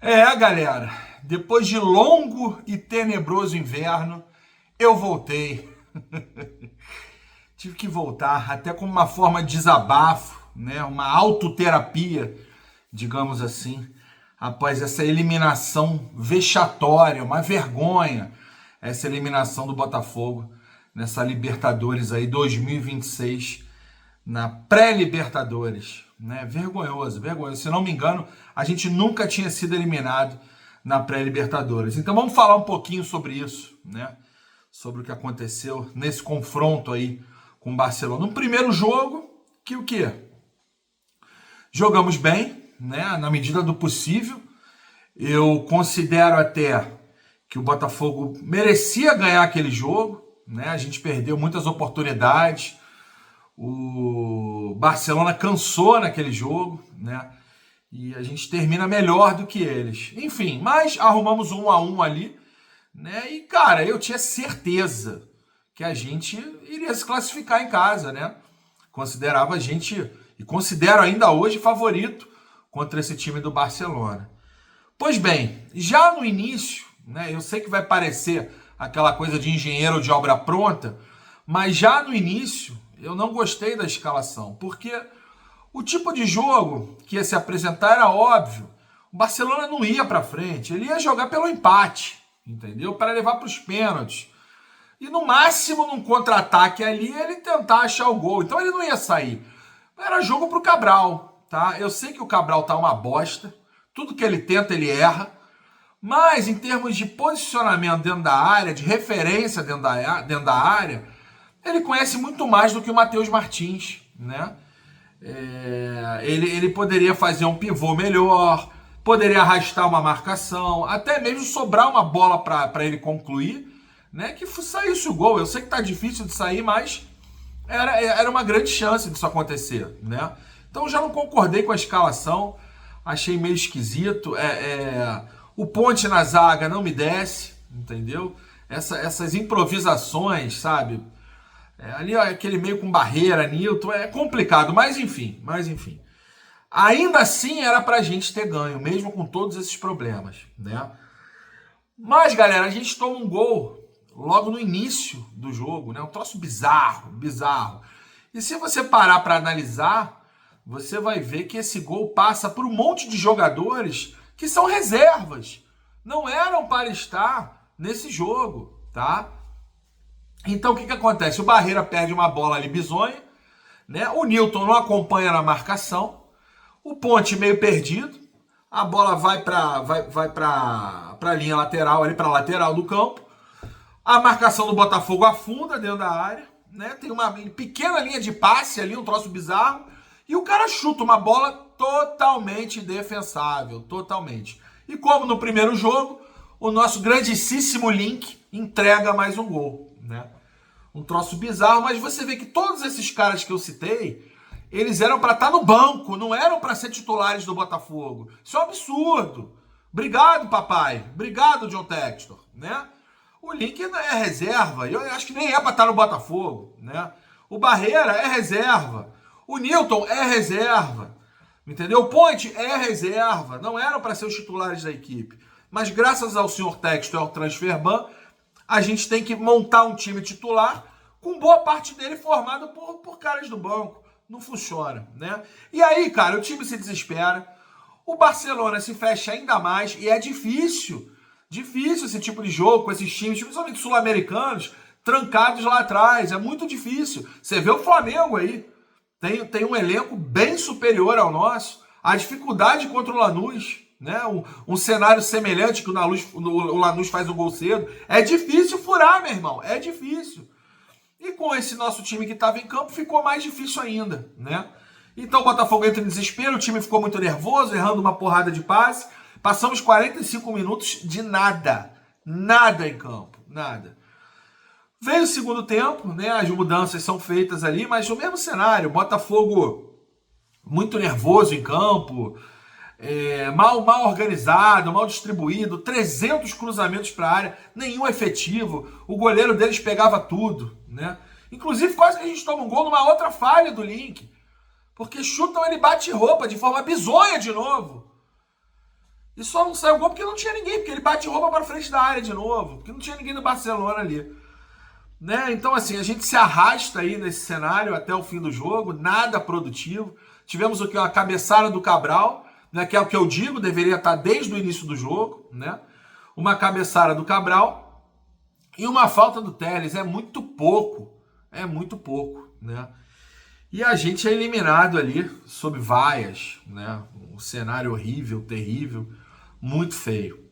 Galera, depois de longo e tenebroso inverno, eu voltei. Tive que voltar, até como uma forma de desabafo, né? Uma autoterapia, digamos assim, após essa eliminação vexatória, uma vergonha, essa eliminação do Botafogo nessa Libertadores aí 2026, na pré-Libertadores, né? Vergonhoso, vergonhoso. Se não me engano, a gente nunca tinha sido eliminado na pré-Libertadores. Então vamos falar um pouquinho sobre isso, né? Sobre o que aconteceu nesse confronto aí com o Barcelona. No primeiro jogo, que o quê? Jogamos bem, né? Na medida do possível. Eu considero até que o Botafogo merecia ganhar aquele jogo, né? A gente perdeu muitas oportunidades. O Barcelona cansou naquele jogo, né? E a gente termina melhor do que eles. Enfim, mas arrumamos 1-1 ali, né? E, cara, eu tinha certeza que a gente iria se classificar em casa, né? Considerava a gente, e considero ainda hoje, favorito contra esse time do Barcelona. Pois bem, já no início, né? Eu sei que vai parecer aquela coisa de engenheiro de obra pronta, mas já no início eu não gostei da escalação, porque o tipo de jogo que ia se apresentar era óbvio. O Barcelona não ia para frente, ele ia jogar pelo empate, entendeu? Para levar para os pênaltis. E no máximo, num contra-ataque ali, ele tentar achar o gol. Então ele não ia sair. Era jogo para o Cabral, tá? Eu sei que o Cabral tá uma bosta, tudo que ele tenta ele erra, mas em termos de posicionamento dentro da área, de referência dentro da área, ele conhece muito mais do que o Matheus Martins, né? Ele poderia fazer um pivô melhor, poderia arrastar uma marcação, até mesmo sobrar uma bola para ele concluir, né? Que saísse o gol. Eu sei que tá difícil de sair, mas era uma grande chance disso acontecer, né? Então eu já não concordei com a escalação, achei meio esquisito. O Ponte na zaga não me desce, entendeu? Essas improvisações, sabe? Ali ó, aquele meio com barreira, Nilton, é complicado, mas enfim. Ainda assim era pra gente ter ganho, mesmo com todos esses problemas, né? Mas, galera, a gente toma um gol logo no início do jogo, né? Um troço bizarro. E se você parar para analisar, você vai ver que esse gol passa por um monte de jogadores que são reservas. Não eram para estar nesse jogo, tá? Então o que acontece? O Barreira perde uma bola ali bizonha, né? O Nilton não acompanha na marcação. O Ponte meio perdido. A bola vai para a linha lateral, ali para a lateral do campo. A marcação do Botafogo afunda dentro da área, né? Tem uma pequena linha de passe ali, um troço bizarro. E o cara chuta uma bola totalmente defensável, totalmente. E como no primeiro jogo, o nosso grandíssimo Link entrega mais um gol, né? Um troço bizarro, mas você vê que todos esses caras que eu citei, eles eram para estar no banco, não eram para ser titulares do Botafogo. Isso é um absurdo. Obrigado, papai. Obrigado, John Textor, né? O Link é reserva, eu acho que nem é para estar no Botafogo, né? O Barreira é reserva, o Nilton é reserva, entendeu? O Ponte é reserva, não eram para ser os titulares da equipe. Mas graças ao senhor Textor e ao Transferban, a gente tem que montar um time titular com boa parte dele formado por caras do banco. Não funciona, né? E aí, cara, o time se desespera, o Barcelona se fecha ainda mais e é difícil esse tipo de jogo com esses times, principalmente sul-americanos, trancados lá atrás. É muito difícil. Você vê o Flamengo aí, tem um elenco bem superior ao nosso. A dificuldade contra o Lanús, né? Um cenário semelhante que o Lanús faz o gol cedo. É difícil furar, meu irmão. É difícil. E com esse nosso time que estava em campo, ficou mais difícil ainda, né? Então o Botafogo entra em desespero, o time ficou muito nervoso, errando uma porrada de passe. Passamos 45 minutos de nada. Nada em campo, nada. Veio o segundo tempo, né? As mudanças são feitas ali, mas o mesmo cenário. Botafogo muito nervoso em campo, mal organizado, mal distribuído, 300 cruzamentos para a área, nenhum efetivo. O goleiro deles pegava tudo, né? Inclusive quase que a gente toma um gol numa outra falha do Link, porque chutam ele bate roupa de forma bizonha de novo. E só não saiu gol porque não tinha ninguém, porque ele bate roupa para frente da área de novo, porque não tinha ninguém do Barcelona ali. Né? Então, assim, a gente se arrasta aí nesse cenário até o fim do jogo, nada produtivo. Tivemos o que? A cabeçada do Cabral, né? Que é o que eu digo, deveria estar desde o início do jogo, né? Uma cabeçada do Cabral e uma falta do Telles. É muito pouco, né? E a gente é eliminado ali sob vaias, né? Um cenário horrível, terrível, muito feio.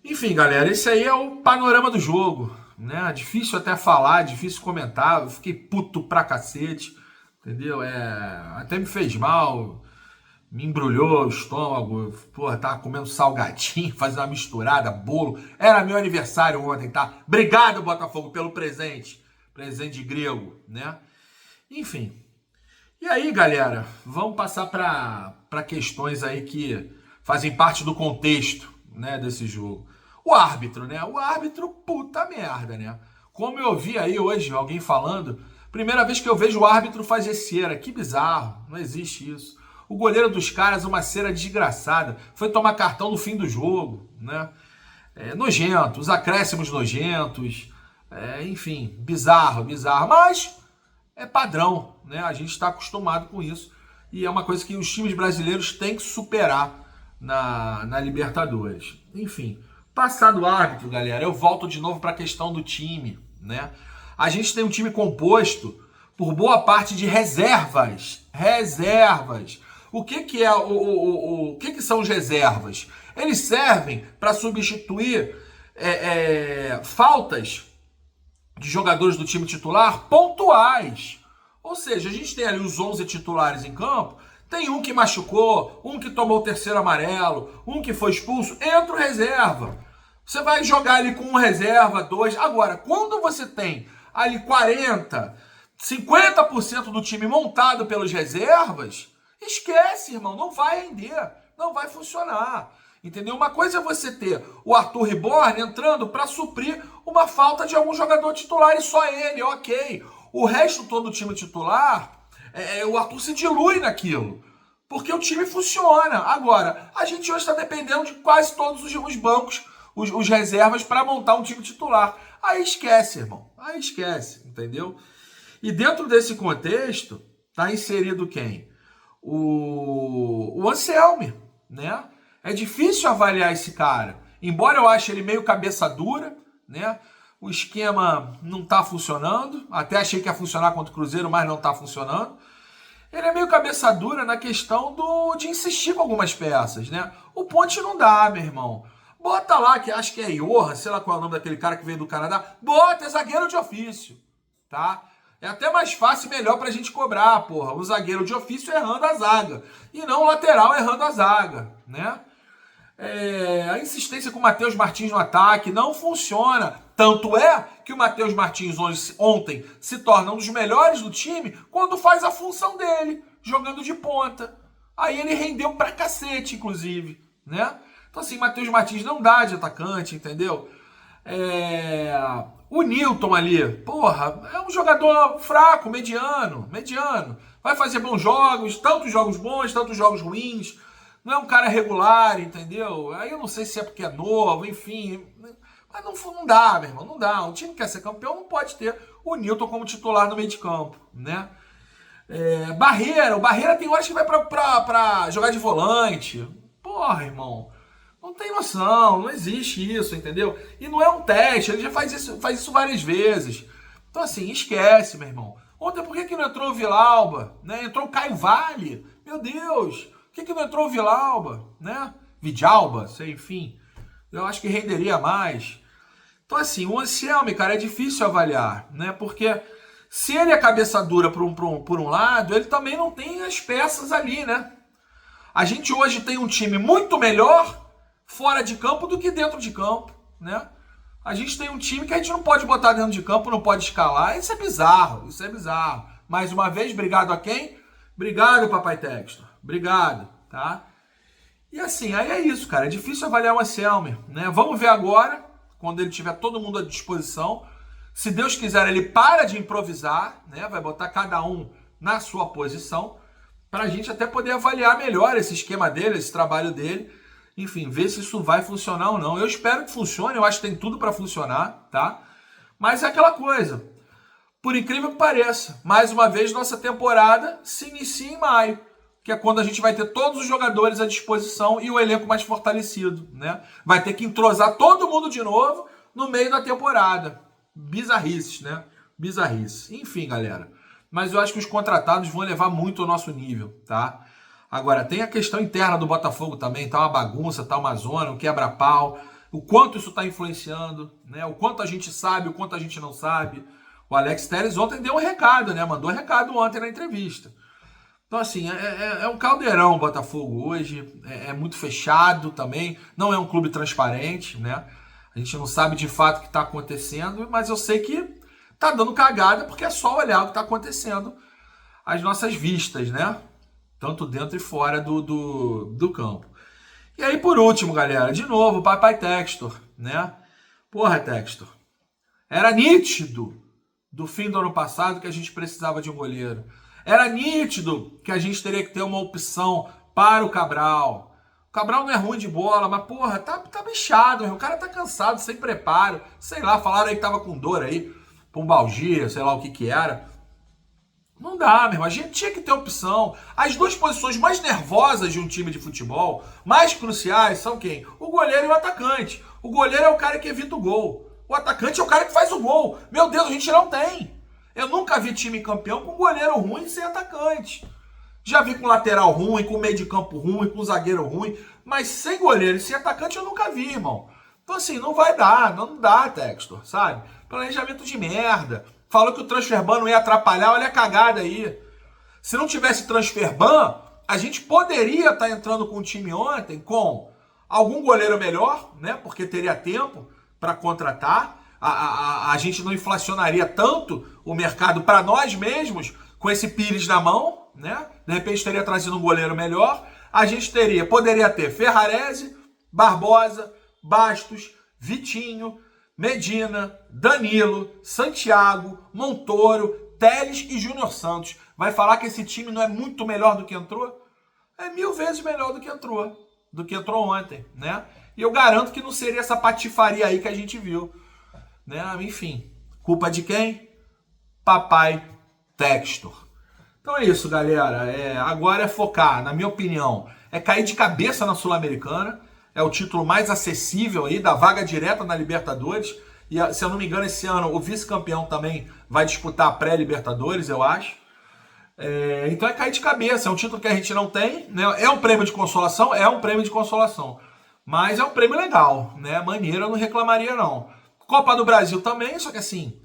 Enfim, galera, esse aí é o panorama do jogo, né? Difícil até falar, difícil comentar. Eu fiquei puto pra cacete, entendeu? Até me fez mal, me embrulhou o estômago. Porra, tava comendo salgadinho, fazendo uma misturada, bolo. Era meu aniversário ontem, tá? Obrigado, Botafogo, pelo presente. Presente de grego, né? Enfim. E aí, galera, vamos passar para questões aí que fazem parte do contexto, né, desse jogo. O árbitro, né? O árbitro, puta merda, né? Como eu vi aí hoje alguém falando, primeira vez que eu vejo o árbitro fazer cera. Que bizarro, não existe isso. O goleiro dos caras, uma cera desgraçada, foi tomar cartão no fim do jogo, né? Nojento, os acréscimos nojentos, enfim, bizarro, mas é padrão, né? A gente está acostumado com isso e é uma coisa que os times brasileiros têm que superar na Libertadores. Enfim, passado o árbitro, galera, eu volto de novo para a questão do time, né? A gente tem um time composto por boa parte de reservas. O que é o que são os reservas? Eles servem para substituir faltas de jogadores do time titular pontuais. Ou seja, a gente tem ali os 11 titulares em campo, tem um que machucou, um que tomou o terceiro amarelo, um que foi expulso, entra o reserva. Você vai jogar ali com um reserva, dois. Agora, quando você tem ali 40, 50% do time montado pelos reservas, esquece, irmão, não vai render, não vai funcionar. Entendeu? Uma coisa é você ter o Arthur Reborn entrando para suprir uma falta de algum jogador titular e só ele, ok. O resto todo do time titular, o Arthur se dilui naquilo, porque o time funciona. Agora, a gente hoje está dependendo de quase todos os bancos, os reservas para montar um time titular. Aí esquece, irmão. Aí esquece, entendeu? E dentro desse contexto, tá inserido quem? O Anselmi, né? É difícil avaliar esse cara. Embora eu ache ele meio cabeça dura, né? O esquema não tá funcionando. Até achei que ia funcionar contra o Cruzeiro, mas não tá funcionando. Ele é meio cabeça dura na questão de insistir com algumas peças, né? O Ponte não dá, meu irmão. Bota lá, que acho que é Johan, sei lá qual é o nome daquele cara que veio do Canadá. Bota, é zagueiro de ofício, tá? É até mais fácil e melhor pra gente cobrar, porra. O zagueiro de ofício errando a zaga. E não o lateral errando a zaga, né? A insistência com o Matheus Martins no ataque não funciona. Tanto é que o Matheus Martins ontem se torna um dos melhores do time quando faz a função dele, jogando de ponta. Aí ele rendeu pra cacete, inclusive, né? Então assim, Matheus Martins não dá de atacante, entendeu? O Nilton ali, porra, é um jogador fraco, mediano. Vai fazer bons jogos, tantos jogos bons, tantos jogos ruins. Não é um cara regular, entendeu? Aí eu não sei se é porque é novo, enfim. Mas não dá, meu irmão, não dá. Um time que quer ser campeão não pode ter o Nilton como titular no meio de campo, né? O Barreira tem horas que vai pra jogar de volante. Porra, irmão. Não tem noção, não existe isso, entendeu? E não é um teste, ele já faz isso várias vezes. Então assim, esquece, meu irmão. Ontem por que não entrou o Villalba? Né? Entrou o Caio Vale. Meu Deus, por que não entrou o Villalba? Né? Vidalba, sei, enfim. Eu acho que renderia mais. Então assim, o Anselmi, cara, é difícil avaliar, né? Porque se ele é cabeça dura por um lado, ele também não tem as peças ali, né? A gente hoje tem um time muito melhor fora de campo do que dentro de campo, né? A gente tem um time que a gente não pode botar dentro de campo, não pode escalar. Isso é bizarro. Mais uma vez, obrigado a quem? Obrigado, Papai Textor. Obrigado, tá? E assim, aí é isso, cara. É difícil avaliar o Anselmi, né? Vamos ver agora, quando ele tiver todo mundo à disposição. Se Deus quiser, ele para de improvisar, né? Vai botar cada um na sua posição, pra gente até poder avaliar melhor esse esquema dele, esse trabalho dele, Enfim, ver se isso vai funcionar ou não. Eu espero que funcione, eu acho que tem tudo para funcionar, tá? Mas é aquela coisa. Por incrível que pareça, mais uma vez nossa temporada se inicia em maio, que é quando a gente vai ter todos os jogadores à disposição e o elenco mais fortalecido, né? Vai ter que entrosar todo mundo de novo no meio da temporada. Bizarrices, né? Bizarrices. Enfim, galera. Mas eu acho que os contratados vão elevar muito o nosso nível, tá? Agora, tem a questão interna do Botafogo também, tá uma bagunça, tá uma zona, um quebra-pau, o quanto isso tá influenciando, né? O quanto a gente sabe, o quanto a gente não sabe. O Alex Telles ontem deu um recado, né? Mandou um recado ontem na entrevista. Então, assim, é um caldeirão o Botafogo hoje, é muito fechado também, não é um clube transparente, né? A gente não sabe de fato o que está acontecendo, mas eu sei que tá dando cagada porque é só olhar o que está acontecendo às nossas vistas, né? Tanto dentro e fora do campo. E aí, por último, galera, de novo, o Papai Textor, né? Porra, Textor, era nítido do fim do ano passado que a gente precisava de um goleiro. Era nítido que a gente teria que ter uma opção para o Cabral. O Cabral não é ruim de bola, mas, porra, tá bichado, o cara tá cansado, sem preparo. Sei lá, falaram aí que tava com dor aí, pombalgia, sei lá o que era. Não dá, meu irmão. A gente tinha que ter opção. As duas posições mais nervosas de um time de futebol, mais cruciais, são quem? O goleiro e o atacante. O goleiro é o cara que evita o gol. O atacante é o cara que faz o gol. Meu Deus, a gente não tem. Eu nunca vi time campeão com goleiro ruim sem atacante. Já vi com lateral ruim, com meio de campo ruim, com zagueiro ruim. Mas sem goleiro e sem atacante eu nunca vi, irmão. Então assim, não vai dar. Não dá, Textor, sabe? Planejamento de merda. Falou que o transfer ban não ia atrapalhar, olha a cagada aí. Se não tivesse transfer ban, a gente poderia estar entrando com o time ontem com algum goleiro melhor, né? Porque teria tempo para contratar. A gente não inflacionaria tanto o mercado para nós mesmos com esse Pires na mão, né? De repente teria trazido um goleiro melhor. A gente poderia ter Ferrarese, Barbosa, Bastos, Vitinho, Medina, Danilo, Santiago, Montoro, Telles e Júnior Santos. Vai falar que esse time não é muito melhor do que entrou? É 1000 vezes melhor do que entrou ontem, né? E eu garanto que não seria essa patifaria aí que a gente viu, né? Enfim, culpa de quem? Papai Textor. Então é isso, galera. Agora é focar, na minha opinião, é cair de cabeça na Sul-Americana. É o título mais acessível aí, da vaga direta na Libertadores. E, se eu não me engano, esse ano o vice-campeão também vai disputar a pré-Libertadores, eu acho. Então é cair de cabeça. É um título que a gente não tem, né? É um prêmio de consolação? É um prêmio de consolação. Mas é um prêmio legal, né? Maneiro, eu não reclamaria, não. Copa do Brasil também, só que assim,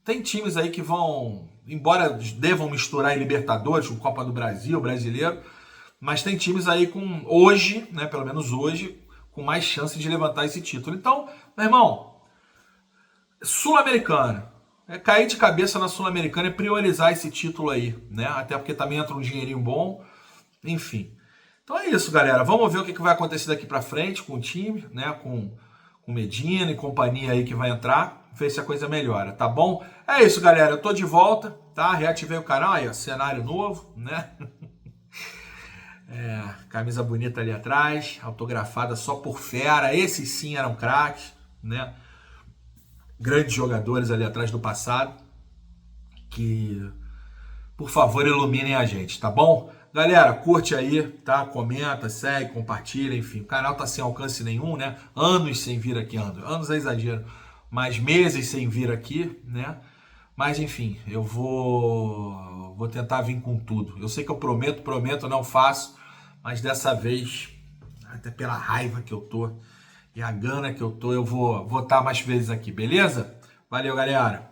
tem times aí que vão, embora devam misturar em Libertadores com Copa do Brasil, brasileiro, mas tem times aí com, hoje, né, pelo menos hoje, com mais chance de levantar esse título. Então, meu irmão, Sul-Americana, cair de cabeça na Sul-Americana e priorizar esse título aí, né? Até porque também entra um dinheirinho bom, enfim. Então é isso, galera. Vamos ver o que vai acontecer daqui pra frente com o time, né? Com Medina e companhia aí que vai entrar, ver se a coisa melhora, tá bom? É isso, galera. Eu tô de volta, tá? Reativei o canal, aí, ó, cenário novo, né? Camisa bonita ali atrás, autografada só por fera. Esses sim eram craques, né? Grandes jogadores ali atrás do passado, que, por favor, iluminem a gente, tá bom? Galera, curte aí, tá? Comenta, segue, compartilha, enfim. O canal tá sem alcance nenhum, né? Anos sem vir aqui, anos é exagero, mas meses sem vir aqui, né? Mas, enfim, eu vou tentar vir com tudo. Eu sei que eu prometo, não faço, mas dessa vez, até pela raiva que eu tô e a gana que eu tô, eu vou estar mais vezes aqui, beleza? Valeu, galera!